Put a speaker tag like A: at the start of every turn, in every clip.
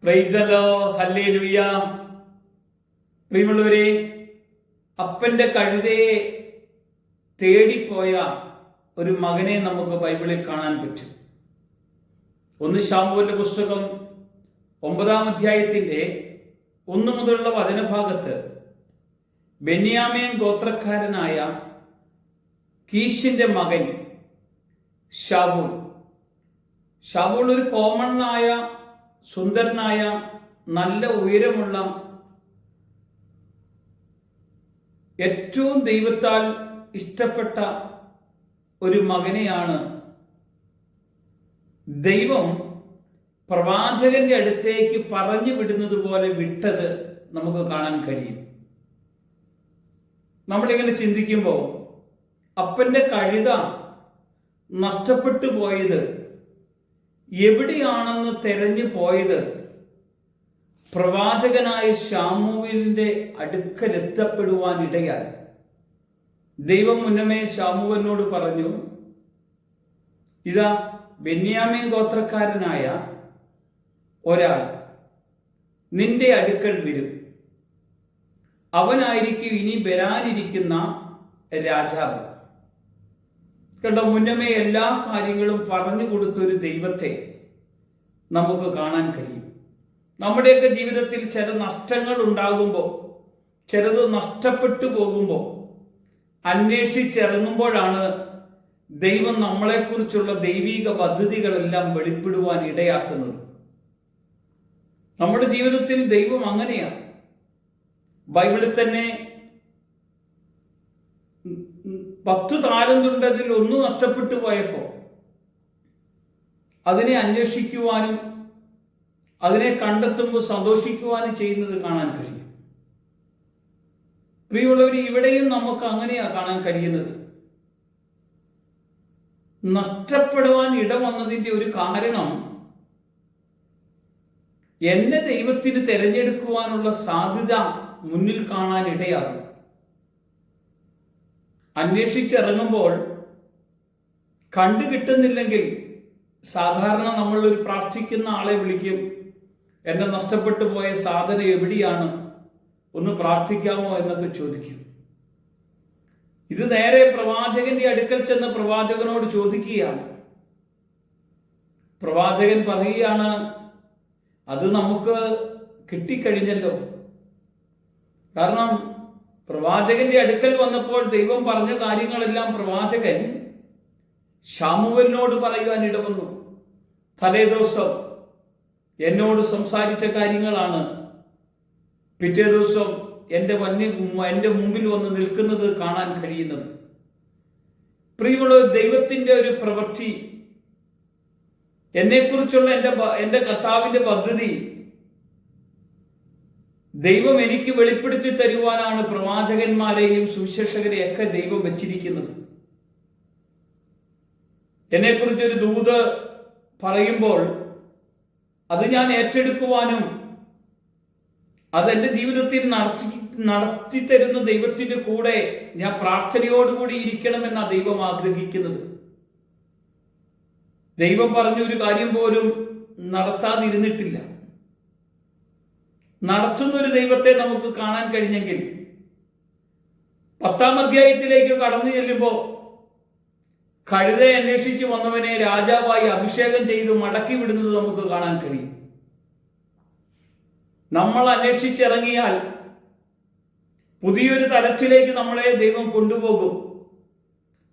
A: Praise the Lord, hallelujah. പ്രിയമുള്ളവരെ, അപ്പന്റെ കഴുതയെ തേടിപ്പോയ ഒരു മകനെ നമുക്ക് ബൈബിളിൽ കാണാൻ പറ്റും. 1 ശമൂവേലിന്റെ പുസ്തകം 9-ാം അധ്യായത്തിന്റെ 1 മുതലുള്ള വചനഭാഗത്ത് ബെന്യാമീൻ ഗോത്രക്കാരനായ കീശിന്റെ മകൻ ശാവൂൾ ഒരു കോമണായ സുന്ദരനായ നല്ല ഉയരമുള്ള ഏറ്റവും ദൈവത്താൽ ഇഷ്ടപ്പെട്ട ഒരു മകനെയാണ് ദൈവം പ്രവാചകന്റെ അടുത്തേക്ക് പറഞ്ഞു വിടുന്നത് പോലെ വിട്ടത് നമുക്ക് കാണാൻ കഴിയും. നമ്മളിങ്ങനെ ചിന്തിക്കുമ്പോൾ അപ്പന്റെ കഴുത നഷ്ടപ്പെട്ടു പോയത് എവിടെയാണെന്ന് തെരഞ്ഞു പോയത് പ്രവാചകനായ ശമൂവേലിന്റെ അടുക്കൽ എത്തപ്പെടുവാൻ ഇടയായി. ദൈവം മുന്നമേ ശമൂവേലിനോട് പറഞ്ഞു, ഇതാ ബെന്യാമീൻ ഗോത്രക്കാരനായ ഒരാൾ നിന്റെ അടുക്കൽ വരും, അവനായിരിക്കും ഇനി വരാനിരിക്കുന്ന രാജാവ്. കണ്ടോ, മുന്നമേ എല്ലാ കാര്യങ്ങളും പറഞ്ഞു കൊടുത്തൊരു ദൈവത്തെ നമുക്ക് കാണാൻ കഴിയും. നമ്മുടെയൊക്കെ ജീവിതത്തിൽ ചില നഷ്ടങ്ങൾ ഉണ്ടാകുമ്പോൾ, ചിലത് നഷ്ടപ്പെട്ടു പോകുമ്പോൾ, അന്വേഷിച്ചിറങ്ങുമ്പോഴാണ് ദൈവം നമ്മളെക്കുറിച്ചുള്ള ദൈവിക പദ്ധതികളെല്ലാം വെളിപ്പെടുവാൻ ഇടയാക്കുന്നത്. നമ്മുടെ ജീവിതത്തിൽ ദൈവം അങ്ങനെയാണ്. ബൈബിളിൽ തന്നെ 10 താലന്തുണ്ടതിൽ 1 നഷ്ടപ്പെട്ടു പോയപ്പോൾ അതിനെ അന്വേഷിക്കുവാനും അതിനെ കണ്ടെത്തുമ്പോൾ സന്തോഷിക്കുവാനും ചെയ്യുന്നത് കാണാൻ കഴിയും. പ്രിയമുള്ളവർ, ഇവിടെയും നമുക്ക് അങ്ങനെയാ കാണാൻ കഴിയുന്നത്. നഷ്ടപ്പെടുവാൻ ഇടവന്നതിന്റെ ഒരു കാരണം എന്നെ ദൈവത്തിന് തിരഞ്ഞെടുക്കുവാനുള്ള സാധ്യത മുന്നിൽ കാണാൻ ഇടയാകും. അന്വേഷിച്ചിറങ്ങുമ്പോൾ കണ്ടു കിട്ടുന്നില്ലെങ്കിൽ സാധാരണ നമ്മളൊരു പ്രാർത്ഥിക്കുന്ന ആളെ വിളിക്കും, എന്നെ നഷ്ടപ്പെട്ടു പോയ സാധനം എവിടെയാണ്, ഒന്ന് പ്രാർത്ഥിക്കാമോ എന്നൊക്കെ ചോദിക്കും. ഇത് നേരെ പ്രവാചകന്റെ അടുക്കൽ ചെന്ന് പ്രവാചകനോട് ചോദിക്കുകയാണ്. പ്രവാചകൻ പറയുകയാണ്, അത് നമുക്ക് കിട്ടിക്കഴിഞ്ഞല്ലോ. കാരണം പ്രവാചകന്റെ അടുക്കൽ വന്നപ്പോൾ ദൈവം പറഞ്ഞ കാര്യങ്ങളെല്ലാം പ്രവാചകൻ ശമൂവേലിനോട് പറയുവാൻ ഇടവന്നു. തലേ ദിവസം എന്നോട് സംസാരിച്ച കാര്യങ്ങളാണ് പിറ്റേ ദിവസം എൻ്റെ മുമ്പിൽ വന്ന് നിൽക്കുന്നത് കാണാൻ കഴിയുന്നത്. പ്രിയമുള്ള ദൈവത്തിന്റെ ഒരു പ്രവൃത്തി, എന്നെക്കുറിച്ചുള്ള എൻ്റെ കർത്താവിന്റെ പദ്ധതി ദൈവം എനിക്ക് വെളിപ്പെടുത്തി തരുവാനാണ് പ്രവാചകന്മാരെയും സുവിശേഷകരെയൊക്കെ ദൈവം വെച്ചിരിക്കുന്നത്. എന്നെക്കുറിച്ചൊരു ദൂത് പറയുമ്പോൾ അത് ഞാൻ ഏറ്റെടുക്കുവാനും അതെന്റെ ജീവിതത്തിൽ നടത്തി തരുന്ന ദൈവത്തിന്റെ കൂടെ ഞാൻ പ്രാർത്ഥനയോടുകൂടി ഇരിക്കണമെന്നാണ് ദൈവം ആഗ്രഹിക്കുന്നത്. ദൈവം പറഞ്ഞൊരു കാര്യം പോലും നടത്താതിരുന്നിട്ടില്ല. നടത്തുന്നൊരു ദൈവത്തെ നമുക്ക് കാണാൻ കഴിഞ്ഞെങ്കിൽ 10-ാം അധ്യായത്തിലേക്ക് കടന്നു ചെല്ലുമ്പോൾ കഴുതയെ അന്വേഷിച്ച് വന്നവനെ രാജാവായി അഭിഷേകം ചെയ്ത് മടക്കി വിടുന്നത് നമുക്ക് കാണാൻ കഴിയും. നമ്മൾ അന്വേഷിച്ചിറങ്ങിയാൽ പുതിയൊരു തലത്തിലേക്ക് നമ്മളെ ദൈവം കൊണ്ടുപോകും.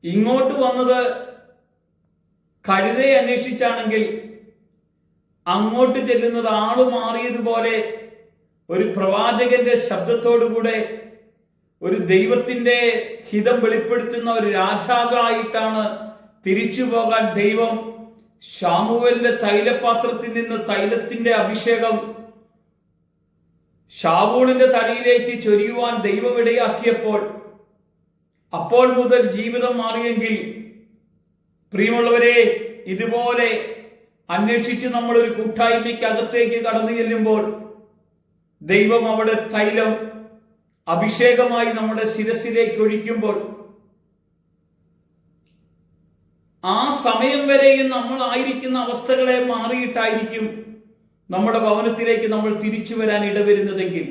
A: ഇങ്ങോട്ട് വന്നത് കഴുതയെ അന്വേഷിച്ചാണെങ്കിൽ അങ്ങോട്ട് ചെല്ലുന്നത് ആള് മാറിയതുപോലെ ഒരു പ്രവാചകന്റെ ശബ്ദത്തോടുകൂടെ ഒരു ദൈവത്തിന്റെ ഹിതം വെളിപ്പെടുത്തുന്ന ഒരു രാജാവായിട്ടാണ് തിരിച്ചു പോകാൻ ദൈവം ശമൂവേലിന്റെ തൈലപാത്രത്തിൽ നിന്ന് തൈലത്തിന്റെ അഭിഷേകം ശാവൂളിന്റെ തലയിലേക്ക് ചൊരിയുവാൻ ദൈവം ഇടയാക്കിയപ്പോൾ അപ്പോൾ മുതൽ ജീവിതം മാറിയെങ്കിൽ, പ്രിയമുള്ളവരെ, ഇതുപോലെ അന്വേഷിച്ച് നമ്മളൊരു കൂട്ടായ്മയ്ക്ക് അകത്തേക്ക് കടന്നു ചെല്ലുമ്പോൾ ദൈവം അവിടെ തൈലം അഭിഷേകമായി നമ്മുടെ ശിരസിലേക്ക് ഒഴിക്കുമ്പോൾ ആ സമയം വരെയും നമ്മൾ ആയിരിക്കുന്ന അവസ്ഥകളെ മാറിയിട്ടായിരിക്കും നമ്മുടെ ഭവനത്തിലേക്ക് നമ്മൾ തിരിച്ചു വരാൻ ഇടവരുന്നതെങ്കിൽ,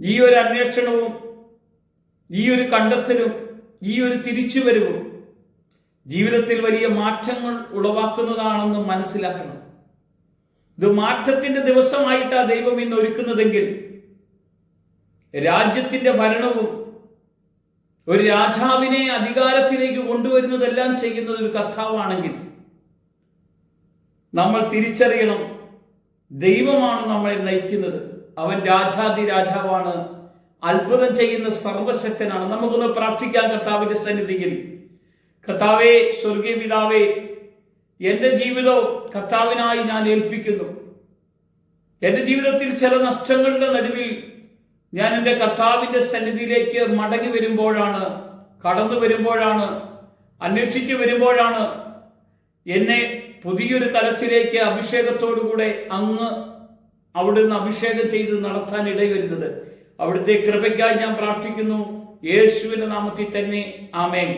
A: ഈ ഒരു അന്വേഷണവും ഈ ഒരു കണ്ടെത്തലും ഈ ഒരു തിരിച്ചുവരവും ജീവിതത്തിൽ വലിയ മാറ്റങ്ങൾ ഉളവാക്കുന്നതാണെന്ന് മനസ്സിലാക്കണം. ഇത് മാറ്റത്തിന്റെ ദിവസമായിട്ടാണ് ദൈവം ഇന്ന് ഒരുക്കുന്നതെങ്കിൽ, രാജ്യത്തിന്റെ ഭരണവും ഒരു രാജാവിനെ അധികാരത്തിലേക്ക് കൊണ്ടുവരുന്നതെല്ലാം ചെയ്യുന്നത് ഒരു കർത്താവാണെങ്കിൽ, നമ്മൾ തിരിച്ചറിയണം, ദൈവമാണ് നമ്മളെ നയിക്കുന്നത്. അവൻ രാജാതി രാജാവാണ്, അത്ഭുതം ചെയ്യുന്ന സർവശക്തനാണ്. നമുക്കൊന്ന് പ്രാർത്ഥിക്കാം കർത്താവിന്റെ സന്നിധിയിൽ. കർത്താവേ, സ്വർഗീയ പിതാവേ, എൻ്റെ ജീവിതവും കർത്താവിനായി ഞാൻ ഏൽപ്പിക്കുന്നു. എൻ്റെ ജീവിതത്തിൽ ചില നഷ്ടങ്ങളുടെ നടുവിൽ ഞാൻ എൻ്റെ കർത്താവിൻ്റെ സന്നിധിയിലേക്ക് മടങ്ങി വരുമ്പോഴാണ്, കടന്നു വരുമ്പോഴാണ്, അന്വേഷിച്ച് വരുമ്പോഴാണ് എന്നെ പുതിയൊരു തലത്തിലേക്ക് അഭിഷേകത്തോടുകൂടെ അങ്ങ് അവിടുന്ന് അഭിഷേകം ചെയ്ത് നടത്താൻ ഇടവരുന്നത്. അവിടുത്തെ കൃപയ്ക്കായി ഞാൻ പ്രാർത്ഥിക്കുന്നു, യേശുവിന്റെ നാമത്തിൽ തന്നെ. ആമേൻ.